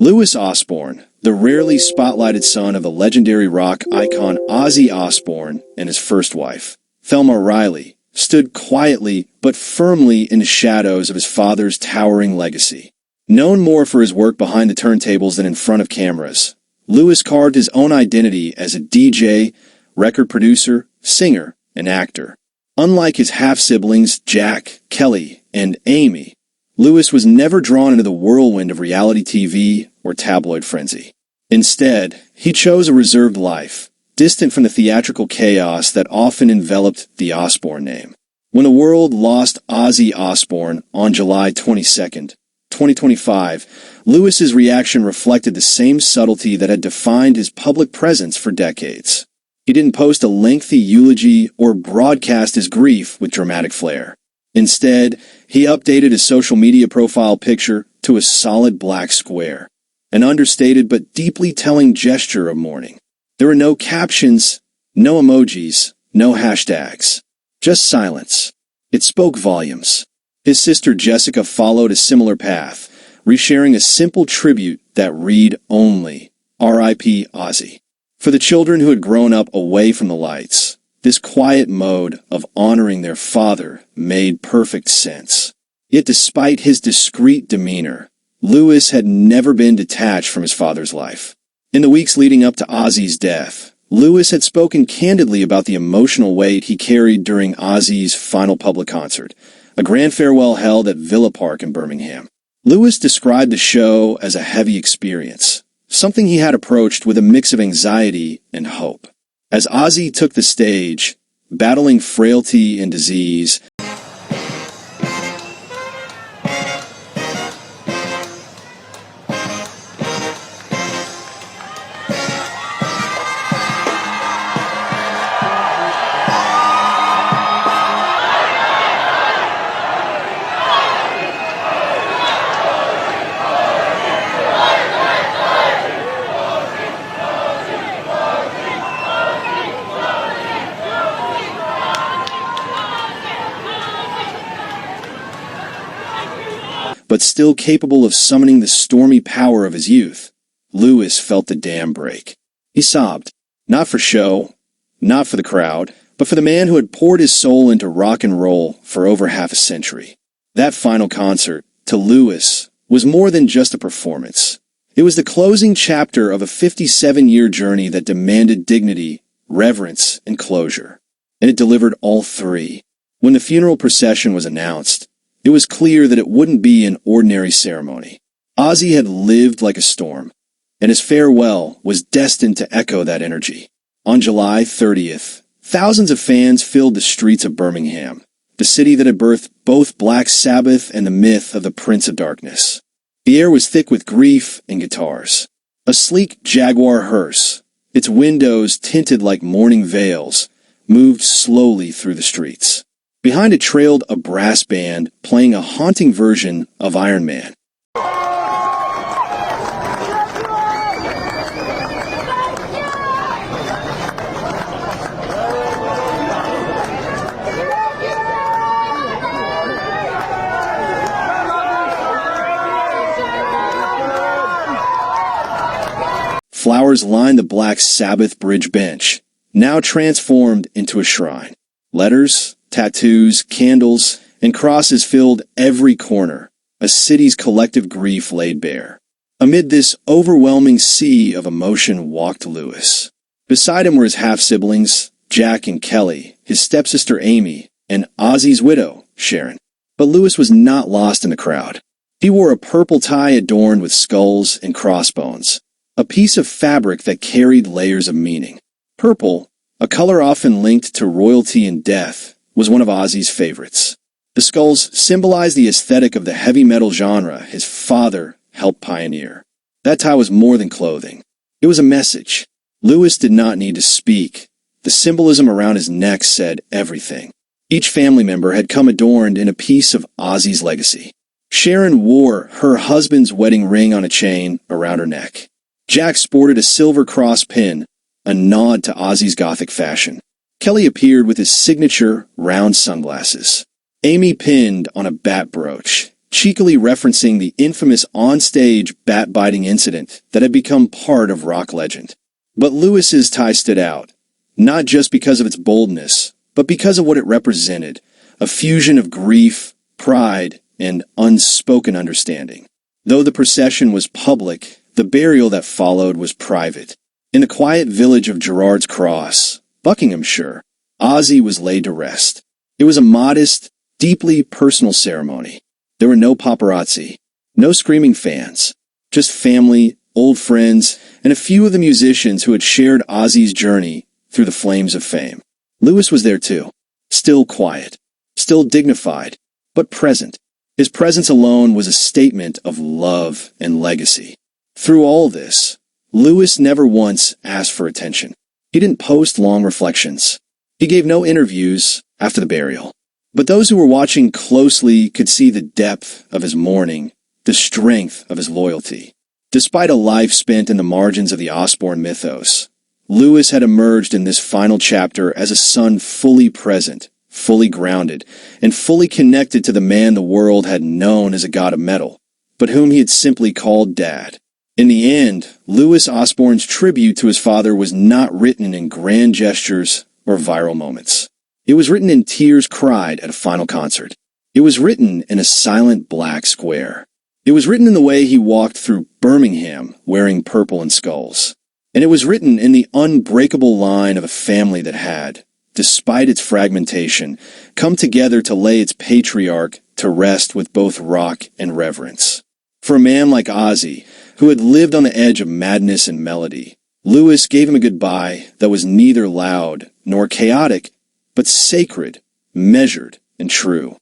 Louis Osbourne, the rarely spotlighted son of the legendary rock icon Ozzy Osbourne and his first wife, Thelma Riley, stood quietly but firmly in the shadows of his father's towering legacy. Known more for his work behind the turntables than in front of cameras, Louis carved his own identity as a DJ, record producer, singer, and actor. Unlike his half-siblings Jack, Kelly, and Aimee, Louis was never drawn into the whirlwind of reality TV or tabloid frenzy. Instead, he chose a reserved life, distant from the theatrical chaos that often enveloped the Osbourne name. When the world lost Ozzy Osbourne on July 22nd, 2025, Louis's reaction reflected the same subtlety that had defined his public presence for decades. He didn't post a lengthy eulogy or broadcast his grief with dramatic flair. Instead, he updated his social media profile picture to a solid black square, an understated but deeply telling gesture of mourning. There were no captions, no emojis, no hashtags, just silence. It spoke volumes. His sister Jessica followed a similar path, resharing a simple tribute that read only, R.I.P. Ozzy. For the children who had grown up away from the lights, this quiet mode of honoring their father made perfect sense. Yet despite his discreet demeanor, Louis had never been detached from his father's life. In the weeks leading up to Ozzy's death, Louis had spoken candidly about the emotional weight he carried during Ozzy's final public concert, a grand farewell held at Villa Park in Birmingham. Louis described the show as a heavy experience, something he had approached with a mix of anxiety and hope. As Ozzy took the stage, battling frailty and disease, but still capable of summoning the stormy power of his youth, Louis felt the dam break. He sobbed, not for show, not for the crowd, but for the man who had poured his soul into rock and roll for over half a century. That final concert, to Louis, was more than just a performance. It was the closing chapter of a 57-year journey that demanded dignity, reverence, and closure. And it delivered all three. When the funeral procession was announced, it was clear that it wouldn't be an ordinary ceremony. Ozzy had lived like a storm, and his farewell was destined to echo that energy. On July 30th, thousands of fans filled the streets of Birmingham, the city that had birthed both Black Sabbath and the myth of the Prince of Darkness. The air was thick with grief and guitars. A sleek Jaguar hearse, its windows tinted like mourning veils, moved slowly through the streets. Behind it trailed a brass band playing a haunting version of Iron Man. Flowers lined the Black Sabbath bridge bench, now transformed into a shrine. Letters, tattoos, candles, and crosses filled every corner, a city's collective grief laid bare. Amid this overwhelming sea of emotion walked Louis. Beside him were his half-siblings, Jack and Kelly, his stepsister Aimee, and Ozzy's widow, Sharon. But Louis was not lost in the crowd. He wore a purple tie adorned with skulls and crossbones, a piece of fabric that carried layers of meaning. Purple, a color often linked to royalty and death, was one of Ozzy's favorites. The skulls symbolized the aesthetic of the heavy metal genre his father helped pioneer. That tie was more than clothing. It was a message. Louis did not need to speak. The symbolism around his neck said everything. Each family member had come adorned in a piece of Ozzy's legacy. Sharon wore her husband's wedding ring on a chain around her neck. Jack sported a silver cross pin, a nod to Ozzy's Gothic fashion. Kelly appeared with his signature round sunglasses. Aimee pinned on a bat brooch, cheekily referencing the infamous onstage bat-biting incident that had become part of rock legend. But Lewis's tie stood out, not just because of its boldness, but because of what it represented, a fusion of grief, pride, and unspoken understanding. Though the procession was public, the burial that followed was private. In the quiet village of Gerrard's Cross, Buckinghamshire, Ozzy was laid to rest. It was a modest, deeply personal ceremony. There were no paparazzi, no screaming fans, just family, old friends, and a few of the musicians who had shared Ozzy's journey through the flames of fame. Lewis was there too, still quiet, still dignified, but present. His presence alone was a statement of love and legacy. Through all this, Lewis never once asked for attention. He didn't post long reflections. He gave no interviews after the burial. But those who were watching closely could see the depth of his mourning, the strength of his loyalty. Despite a life spent in the margins of the Osbourne mythos, Lewis had emerged in this final chapter as a son fully present, fully grounded, and fully connected to the man the world had known as a god of metal, but whom he had simply called Dad. In the end, Louis Osbourne's tribute to his father was not written in grand gestures or viral moments. It was written in tears cried at a final concert. It was written in a silent black square. It was written in the way he walked through Birmingham wearing purple and skulls. And it was written in the unbreakable line of a family that had, despite its fragmentation, come together to lay its patriarch to rest with both rock and reverence. For a man like Ozzy, who had lived on the edge of madness and melody, Lewis gave him a goodbye that was neither loud nor chaotic, but sacred, measured, and true.